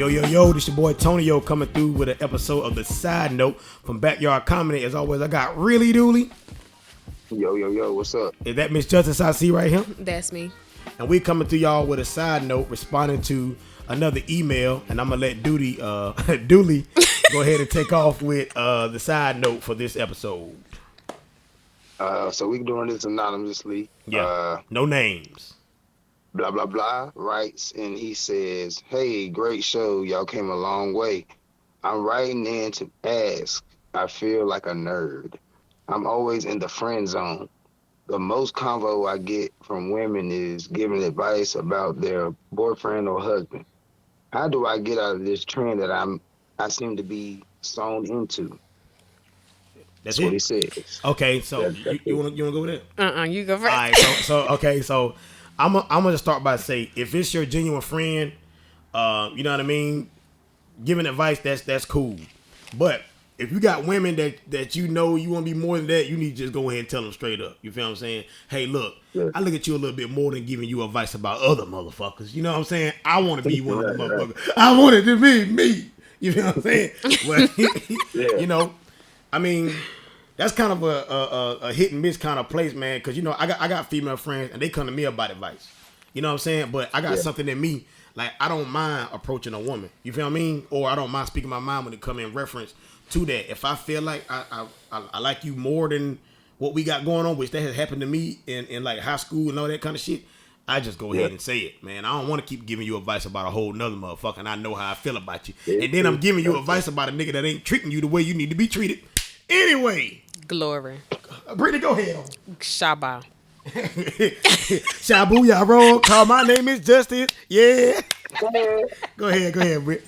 Yo, this your boy Tonyo coming through with an episode of The Side Note from Backyard Comedy. As always, I got Really Dooley. Yo, what's up? Is that Miss Justice I see right here? That's me. And we coming through y'all with a side note responding to another email. And I'm going to let Dooley go ahead and take off with the side note for this episode. So we doing this anonymously. Yeah, no names. Blah, blah, blah, writes, and he says, hey, great show. Y'all came a long way. I'm writing in to ask. I feel like a nerd. I'm always in the friend zone. The most convo I get from women is giving advice about their boyfriend or husband. How do I get out of this trend that I seem to be sewn into? That's what it? he says. Okay, so That's you want to go with that? You go first. All right, so I'm gonna start by saying, if it's your genuine friend, you know what I mean, giving advice, that's cool. But if you got women that you know you want to be more than that, you need to just go ahead and tell them straight up. You feel what I'm saying? Hey, look, Yeah. I look at you a little bit more than giving you advice about other motherfuckers. You know what I'm saying? I want to be one of the motherfuckers. I want it to be me. You feel what I'm saying? Well, Yeah. you know, I mean, that's kind of a hit and miss kind of place, man. Because, you know, I got female friends and they come to me about advice. You know what I'm saying? But I got something in me. Like, I don't mind approaching a woman. You feel what I mean? Or I don't mind speaking my mind when it come in reference to that. If I feel like I like you more than what we got going on, which that has happened to me in like high school and all that kind of shit, I just go ahead and say it, man. I don't want to keep giving you advice about a whole nother motherfucker, and I know how I feel about you. And then I'm giving you advice about a nigga that ain't treating you the way you need to be treated. Anyway. Glory. Brittany, go ahead. Shabba. Shabu, y'all roll. Call my name is Justice. Yeah. Go ahead, Britt.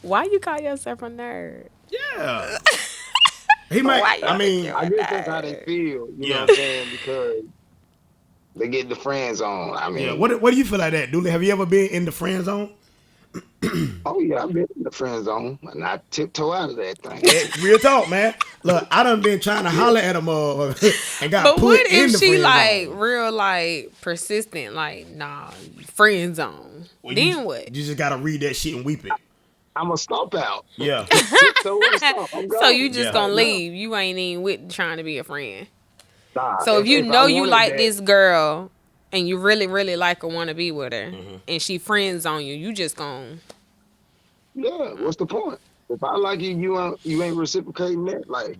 Why you call yourself a nerd? Yeah. He might. I mean, I guess that's how they feel. You know what I'm saying? Because they get the friend zone. I mean, yeah. What do you feel like that, Dooley? Have you ever been in the friend zone? Oh yeah, I've been in the friend zone and I tiptoe out of that thing. Yeah, real talk, man. Look, I done been trying to holler at a motherfucker and got But put what in if the she friend like zone. real like persistent, like nah, friend zone? Well, Then what? You just gotta read that shit and weep it. I'm a stomp out. Yeah. Tiptoe and stomp. I'm So gone. you just Yeah. gonna leave? You ain't even with trying to be a friend. Nah, So if you I know you wanted like that- this girl and you really, really like her, want to be with her, Mm-hmm. and she friends on you, you just gonna. Yeah, what's the point? If I like you, you ain't reciprocating that. Like,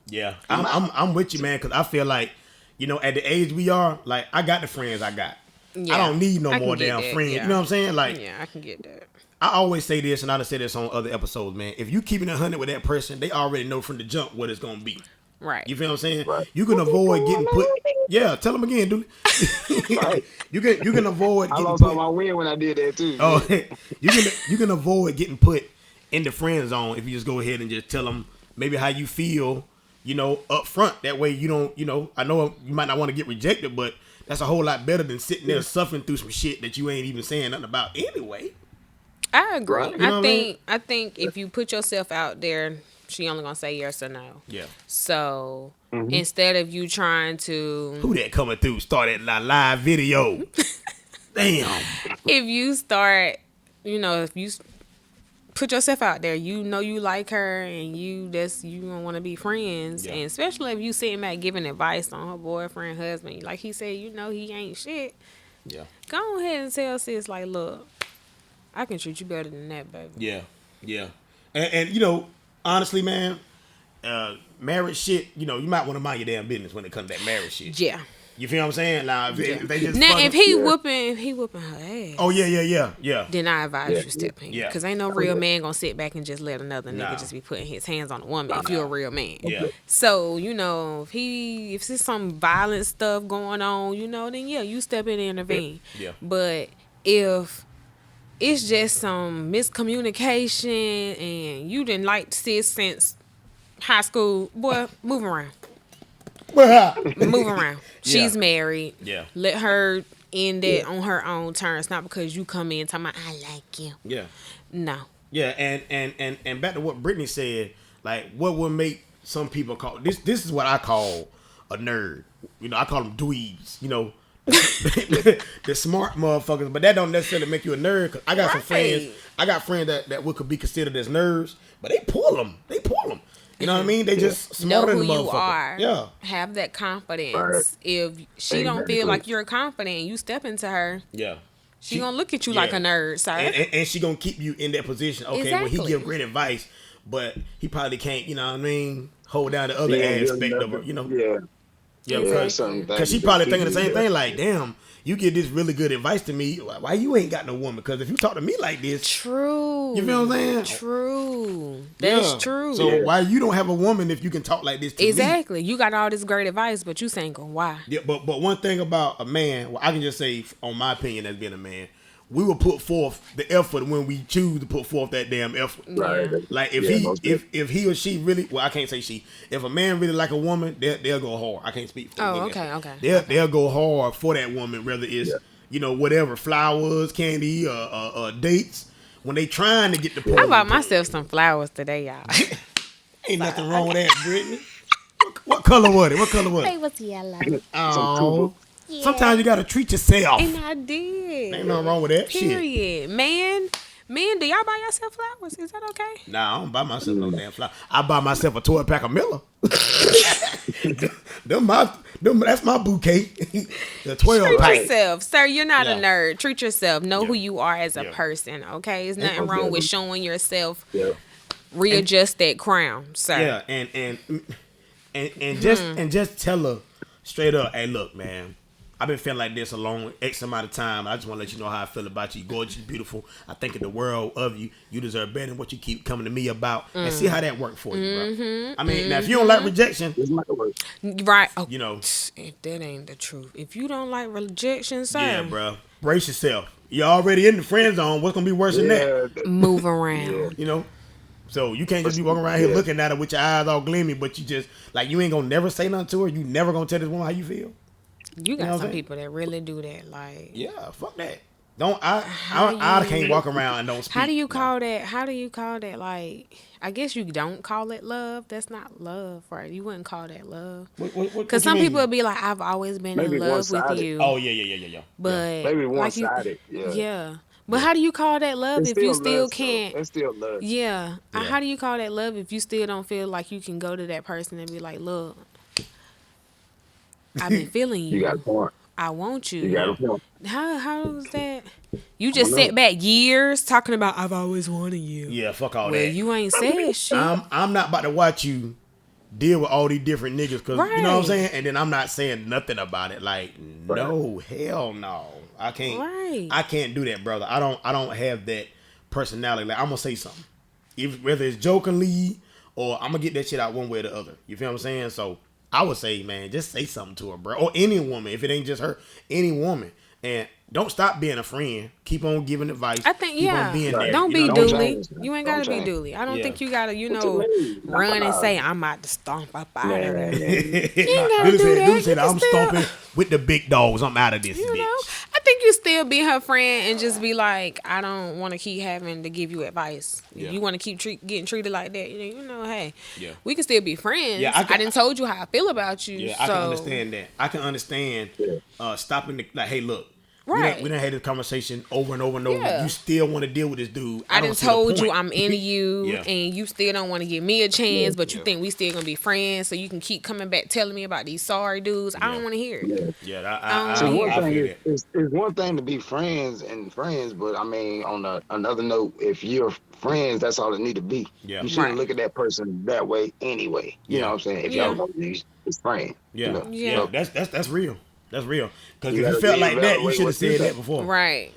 Yeah. I'm with you, man, because I feel like, you know, at the age we are, like, I got the friends I got. Yeah, I don't need no I can more get damn that, friends. yeah. You know what I'm saying? Like, Yeah, I can get that. I always say this, and I done said this on other episodes, man. If you keeping 100 with that person, they already know from the jump what it's gonna be. Right. You feel what I'm saying? Right. You can avoid getting put. Yeah, tell them again, dude. Right. You can avoid I getting lost all put. my win when I did that too. Oh, you can avoid getting put in the friend zone if you just go ahead and just tell them maybe how you feel, you know, up front. That way you don't, you know, I know you might not want to get rejected, but that's a whole lot better than sitting there suffering through some shit that you ain't even saying nothing about anyway. I agree. Right. You know what I mean? I think if you put yourself out there, she only gonna say yes or no. Yeah. So instead of you trying to, Who that coming through? Started a live video. Damn. if you start, you know, if you put yourself out there, you know you like her and you don't want to be friends, Yeah. and especially if you sitting back giving advice on her boyfriend, husband, like he said, you know he ain't shit. Yeah. Go ahead and tell sis like, look, I can treat you better than that, baby. Yeah. Yeah. And you know, honestly, man, marriage shit, you know, you might want to mind your damn business when it comes to that marriage shit. Yeah. You feel what I'm saying? Now, if they just Now, fucking- if he whooping her ass, Oh, yeah. then I advise you step in. Yeah. Because ain't no real man gonna sit back and just let another Nah. nigga just be putting his hands on a woman if you're a real man. Yeah. So, you know, if there's some violent stuff going on, you know, then yeah, you step in and intervene. Yeah. But if it's just some miscommunication and you didn't like sis since high school, boy, move around. Move around. She's married. Yeah. Let her end it on her own terms, not because you come in talking about I like you. Yeah. No. Yeah, and back to what Brittany said, like what would make some people call this is what I call a nerd. You know, I call them dweebs. You know, the smart motherfuckers, but that don't necessarily make you a nerd. Cause I got some friends. Right. I got friends that would could be considered as nerds, but they pull them. You know what I mean? They just Know smarter who than the you motherfucker. are. Yeah. Have that confidence. Right. If she don't Exactly. feel like you're confident, you step into her. Yeah. She gonna look at you like a nerd, sir. And she gonna keep you in that position. Okay, well he Exactly. give great advice, but he probably can't, you know what I mean, hold down the other Yeah, aspect of her, nothing. you know. Yeah. Yeah, Yeah, because something she that probably you thinking the same do, thing, like, damn, you give this really good advice to me. Why you ain't got no woman? Because if you talk to me like this, True. you feel what I'm saying? True. That's Yeah. true. So why you don't have a woman if you can talk like this to me? Exactly. You got all this great advice, but you single. Why? Yeah, but one thing about a man, well, I can just say, on my opinion as being a man, we will put forth the effort when we choose to put forth that damn effort. Right. Like if if he or she really, well, I can't say she. If a man really like a woman, they'll go hard. I can't speak for Oh, women. okay. They'll go hard for that woman, whether it's whatever, flowers, candy, dates. When they trying to get the I bought myself some flowers today, y'all. Ain't nothing wrong with that, Brittany. What color was it? What color was it? was yellow. Oh, sometimes you gotta treat yourself. And I did. Ain't nothing wrong with that. Shit. Period. Man, do y'all buy yourself flowers? Is that okay? Nah, I don't buy myself no damn flower. I buy myself a 12-pack of Miller. That's my bouquet. The 12 Treat pack. yourself, sir. You're not a Yeah. nerd. Treat yourself. Know who Yeah. you are as a Yeah. person. Okay, there's nothing wrong with showing yourself. Yeah. Readjust that crown, sir. Yeah, and just tell her straight up, hey, look, man, I've been feeling like this a long X amount of time. I just want to let you know how I feel about you. Gorgeous, beautiful. I think of the world of you. You deserve better than what you keep coming to me about. And see how that worked for you, bro. I mean, now if you don't like rejection, It's not work. Right. Oh, you know, if that ain't the truth. If you don't like rejection, sir, yeah, bro, brace yourself. You're already in the friend zone. What's gonna be worse than that? Yeah. move around. You know. So you can't just be walking around here looking at her with your eyes all gleamy, but you just like you ain't gonna never say nothing to her. You never gonna tell this woman how you feel. You got know what I'm some saying? people that really do that. Like, Yeah, fuck that. I can't walk around and don't speak. how do you call that? How do you call that? Like, I guess you don't call it love. That's not love, right? You wouldn't call that love. Because some people would be like, I've always been Maybe in love with one-sided. you. Oh yeah. But Maybe like you- one-sided. yeah. But how do you call that love It's if you love, still though. can't? It's still love. Yeah. Yeah. How do you call that love if you still don't feel like you can go to that person and be like, look, I've been feeling you. You got a point. I want you. You got a point. How is that? You just sat back years talking about I've always wanted you. Yeah, fuck all Well, that. you ain't said shit. I'm not about to watch you deal with all these different niggas because you know what I'm Right. saying. And then I'm not saying nothing about it. Like no, hell no, I can't. Right. I can't do that, brother. I don't have that personality. Like I'm gonna say something, whether it's jokingly or I'm gonna get that shit out one way or the other. You feel what I'm saying? So I would say, man, just say something to her, bro, or any woman. If it ain't just her, any woman, and don't stop being a friend. Keep on giving advice. I think, Keep yeah. on being there. Don't you be know? Don't dooley. change, man. You ain't Don't gotta be change. dooley. I don't Yeah. think you gotta, What you mean? run and Nah. say I'm about to stomp up out of Man, there. man. You ain't gotta Dude do said, that. dude You said, can I'm still- stomping with the big dogs. I'm out of this You bitch. know, I think you still be her friend and just be like, I don't want to keep having to give you advice. Yeah. You want to keep getting treated like that. You know, hey, Yeah. we can still be friends. Yeah, I didn't told you how I feel about you. Yeah, so. I can understand that. I can understand stopping the like, hey, look, Right. we done had this conversation over and over and over. Yeah. You still want to deal with this dude. I don't done see the told you point. I'm into you, Yeah. and you still don't want to give me a chance, but you think we still gonna be friends, so you can keep coming back telling me about these sorry dudes. I don't want to hear it. Yeah. Yeah, I I See, one feel thing that. is one thing to be friends, but I mean, on another note, if you're friends, that's all it need to be. Yeah. You shouldn't Right. look at that person that way anyway. You Yeah. know what I'm saying? If Yeah. y'all want to be his friend. Yeah, You know? yeah, Yeah. that's real. That's real. Because You if you gotta felt like that, you reevaluate should have what you said think. that before. Right.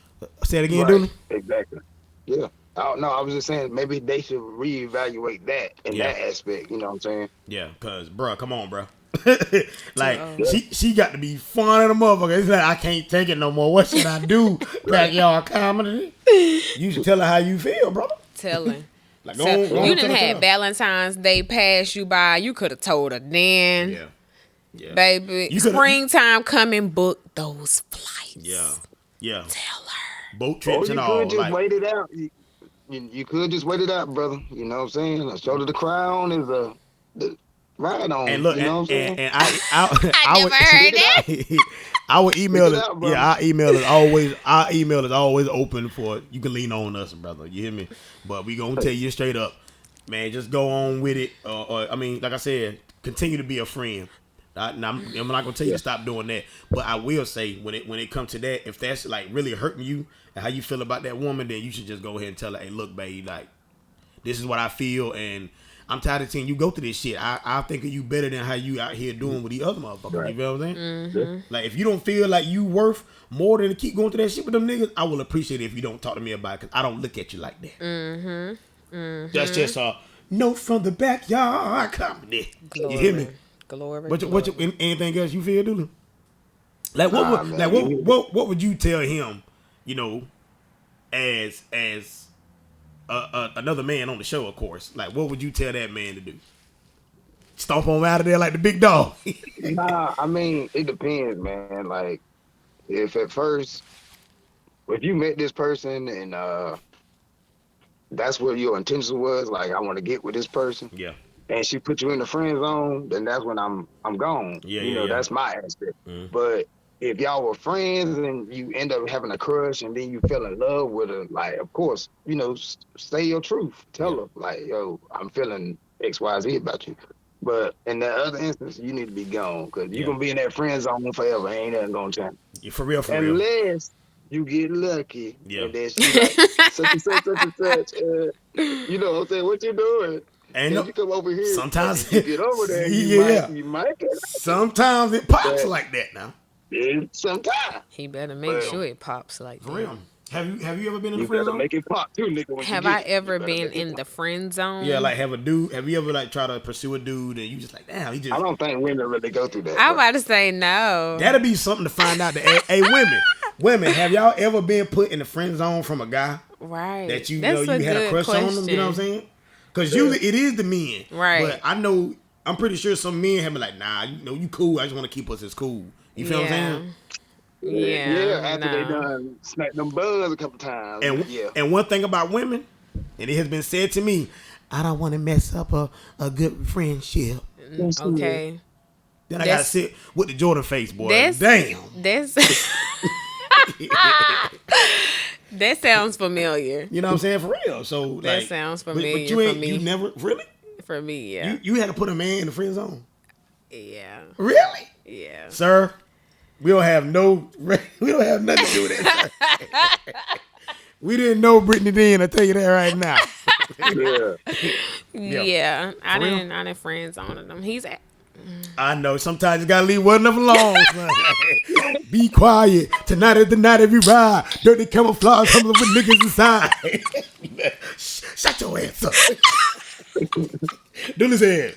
Say it again, Right. Dooley. Exactly. Yeah. Oh, no, I was just saying maybe they should reevaluate that in Yeah. that aspect. You know what I'm saying? Yeah, cause bruh, come on, bruh. like Uh-oh. she got to be fun of the motherfucker. It's like I can't take it no more. What should I do? Backyard comedy. You should tell her how you feel, brother. Telling. Like So, go on, you tell didn't her, have tell her. Valentine's Day pass you by. You could have told her then, Yeah, yeah, baby. You coulda- Springtime coming, book those flights. yeah. Tell her. Boat Or trips you and could all. just Like, wait it out. You could just wait it out, brother. You know what I'm saying? A shoulder the crown is ride on. And look, you know what I'm saying? and I never would, heard that. our email Check is it out, brother. our email is always open for you can lean on us, brother. You hear me? But we gonna tell you straight up, man. Just go on with it. Or I mean, like I said, continue to be a friend. I'm not gonna tell you to stop doing that, but I will say when it comes to that, if that's like really hurting you and how you feel about that woman, then you should just go ahead and tell her, hey, look, babe, like this is what I feel, and I'm tired of seeing you go through this shit. I think of you better than how you out here doing with the other motherfuckers. Right. You feel what I'm saying? Mm-hmm. Like if you don't feel like you worth more than to keep going through that shit with them niggas, I will appreciate it if you don't talk to me about it because I don't look at you like that. Mm-hmm. Mm-hmm. That's just a note from the backyard company. Glory. You hear me? Glory. Anything else you feel, Dooley? Like what would you tell him? You know, as another man on the show, of course. Like, what would you tell that man to do? Stomp him out of there like the big dog. Nah, I mean, it depends, man. Like, if at first, if you met this person and that's what your intention was, like, I want to get with this person, Yeah. and she put you in the friend zone, then that's when I'm gone. Yeah, you know, yeah. that's my aspect. Mhm. But if y'all were friends and you end up having a crush and then you fell in love with her, like, of course, you know, say your truth. Tell her, like, yo, I'm feeling X, Y, Z about you. But in that other instance, you need to be gone because you're going to be in that friend zone forever. Ain't nothing going to change. Yeah, for real. Unless you get lucky. Yeah. And then she's like, such and such, such and such. You know what I'm saying? What you doing? And And you come over here. sometimes and you get over there. Yeah. You might get sometimes it pops But- like that now. it. Sometimes. He better make Well, sure it pops like For that. real. Have you ever been in the You friend better zone? make it pop too, nigga. when Have you I get it. ever You better been make it in pop. the friend zone? Yeah, like have you ever like try to pursue a dude and you just like, damn, he I just don't think women really go through that. I'm bro. about to say no. that'll be something to find out. That hey, women, have y'all ever been put in the friend zone from a guy Right. that you That's know you had a good crush on them? You know what I'm question. saying? Because usually it is the men, Right. But I'm pretty sure some men have been like, nah, you know, you cool. I just want to keep us as cool. You feel what I'm saying? Yeah. after they done smacked them bugs a couple times. And yeah. and one thing about women, and it has been said to me, I don't want to mess up a good friendship. Okay. Then I gotta That's- sit with the Jordan face, boy. That's Damn. That's that sounds familiar You know what I'm saying? For real. So like, That sounds but familiar you ain't for me. you never really? for me. Yeah. You had to put a man in the friend zone. Yeah. Really? Yeah. Sir, we don't have nothing to do with that. sir. We didn't know Brittany then, I'll tell you that right now. Yeah. Yeah. I For real? didn't friend zone him. He's I know sometimes you gotta leave well enough alone. son. Be quiet. Tonight is the night every ride. Dirty camouflage comes with niggas inside. Shut your ass up. Do his head.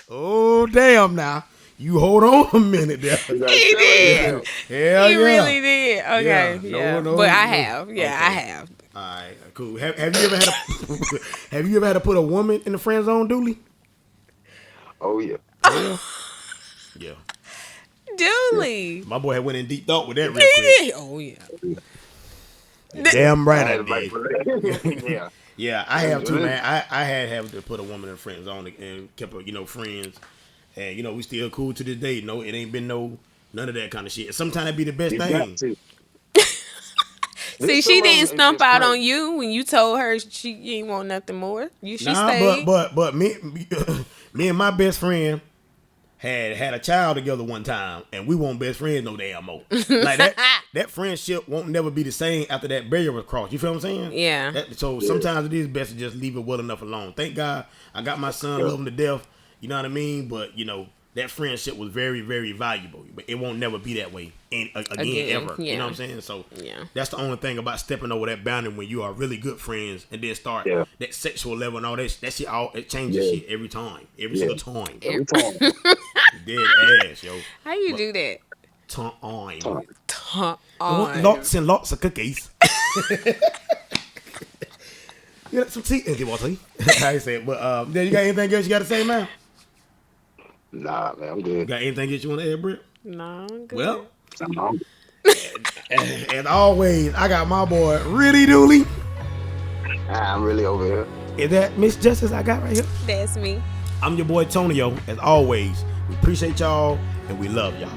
Oh damn now. You hold on a minute there. He did. Hell He yeah. really did. Okay. Yeah. Yeah. No, but I no. have. Yeah, Okay. I have. All right, cool. Have you ever had a have you ever had to put a woman in the friend zone, Dooley? Oh yeah. Yeah. Dooley. My boy had went in deep thought with that real He quick. did. Oh yeah. Damn right I I had to fight for did. that. Yeah. Yeah, I have too, man. I had having to put a woman in the friend zone and kept her, friends. And we still cool to this day. No, it ain't been none of that kind of shit. Sometimes it be the best You thing. got to. See, she didn't stump out on you when you told her she ain't want nothing more. She stayed. but me and my best friend had a child together one time, and we weren't best friends no damn more. Like that friendship won't never be the same after that barrier was crossed. You feel what I'm saying? Yeah. So sometimes it is best to just leave it well enough alone. Thank God I got my son, love him to death. You know what I mean? But that friendship was very, very valuable. But it won't never be that way again ever. Yeah. You know what I'm saying? So Yeah. that's the only thing about stepping over that boundary when you are really good friends and then start that sexual level and all that shit. It changes shit every time, every single time. Every time. Dead ass, yo. How you do that? Time. Lots and lots of cookies. You got some tea? Anything more tea? I said, but then you got anything else you got to say, man? Nah, man, I'm good. Got anything else you want to add, Britt? No, I'm good. Well, I'm hungry. as always, I got my boy Really Dooley. I'm really over here. Is that Miss Justice I got right here? That's me. I'm your boy Tonio. As always, we appreciate y'all and we love y'all.